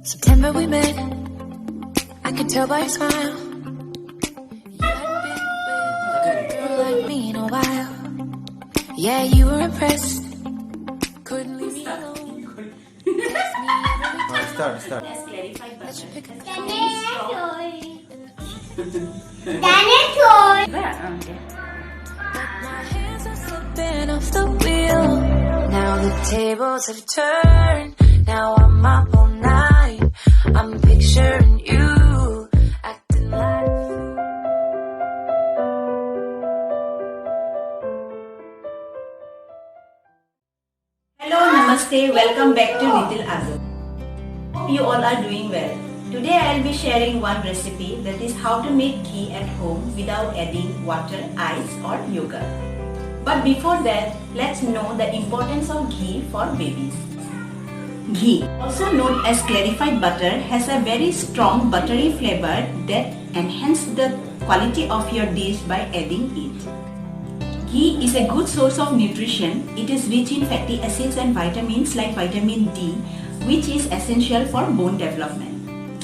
September we met, I could tell by your smile. You hadn't been with a girl like me in a while. Yeah, you were impressed, couldn't leave me alone. Text me every time. Start. Let's clarify butter. Pick up the But my hands are slipping off the wheel. Now the tables have turned. Now I'm up all night. I'm picturing you acting like a fool. Hello, Namaste, welcome back to Little Azul. Hope you all are doing well. Today I will be sharing one recipe, that is how to make ghee at home without adding water, ice or yogurt. But before that, let's know the importance of ghee for babies. Ghee, also known as clarified butter, has a very strong buttery flavor that enhances the quality of your dish by adding it. Ghee is a good source of nutrition. It is rich in fatty acids and vitamins like vitamin D, which is essential for bone development.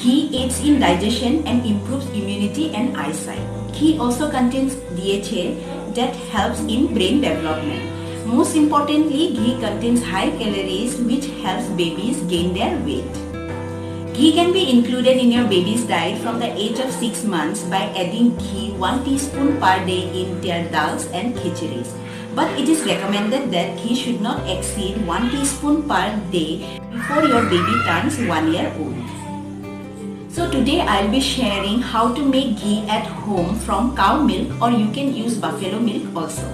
Ghee aids in digestion and improves immunity and eyesight. Ghee also contains DHA that helps in brain development. Most importantly, ghee contains high calories, which helps babies gain their weight. Ghee can be included in your baby's diet from the age of 6 months by adding ghee 1 teaspoon per day in their dals and khichiris. But it is recommended that ghee should not exceed 1 teaspoon per day before your baby turns 1 year old. So today I will be sharing how to make ghee at home from cow milk, or you can use buffalo milk also.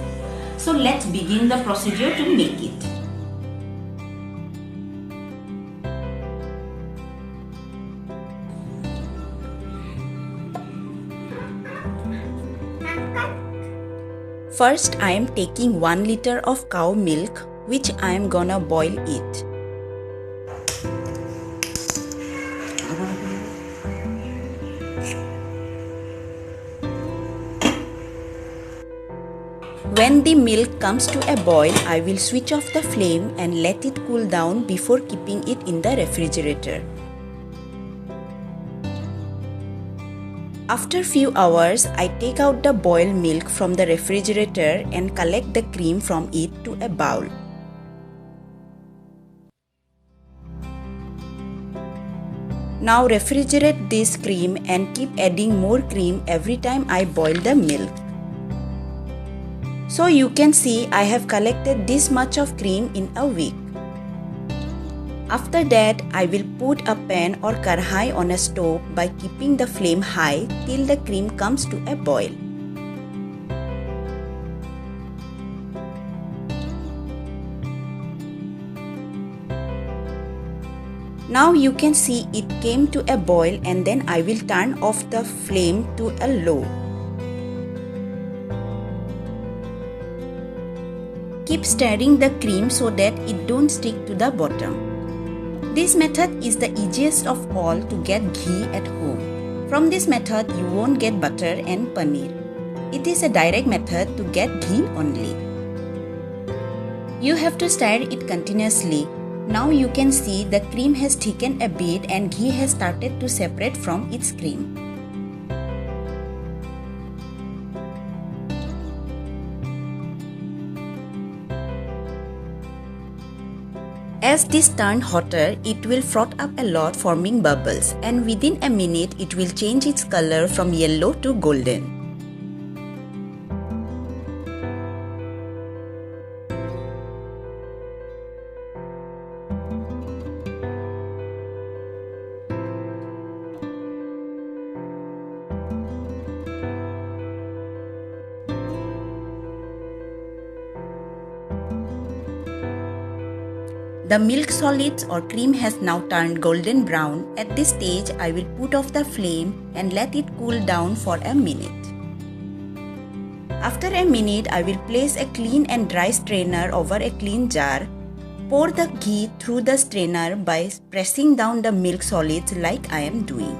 So let's begin the procedure to make it. First, I am taking 1 liter of cow milk, which I am gonna boil it. When the milk comes to a boil, I will switch off the flame and let it cool down before keeping it in the refrigerator. After few hours, I take out the boiled milk from the refrigerator and collect the cream from it to a bowl. Now refrigerate this cream and keep adding more cream every time I boil the milk. So you can see I have collected this much of cream in a week. After that, I will put a pan or karhai on a stove by keeping the flame high till the cream comes to a boil. Now you can see it came to a boil, and then I will turn off the flame to a low. Keep stirring the cream so that it don't stick to the bottom. This method is the easiest of all to get ghee at home. From this method, you won't get butter and paneer. It is a direct method to get ghee only. You have to stir it continuously. Now you can see the cream has thickened a bit and ghee has started to separate from its cream. As this turns hotter, it will froth up a lot, forming bubbles, and within a minute it will change its color from yellow to golden. The milk solids or cream has now turned golden brown. At this stage, I will put off the flame and let it cool down for a minute. After a minute, I will place a clean and dry strainer over a clean jar. Pour the ghee through the strainer by pressing down the milk solids like I am doing.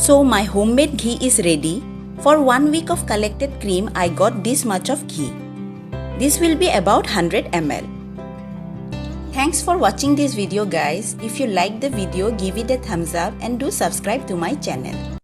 So my homemade ghee is ready. For 1 week of collected cream, I got this much of ghee. This will be about 100 ml. Thanks for watching this video guys. If you like the video, give it a thumbs up and do subscribe to my channel.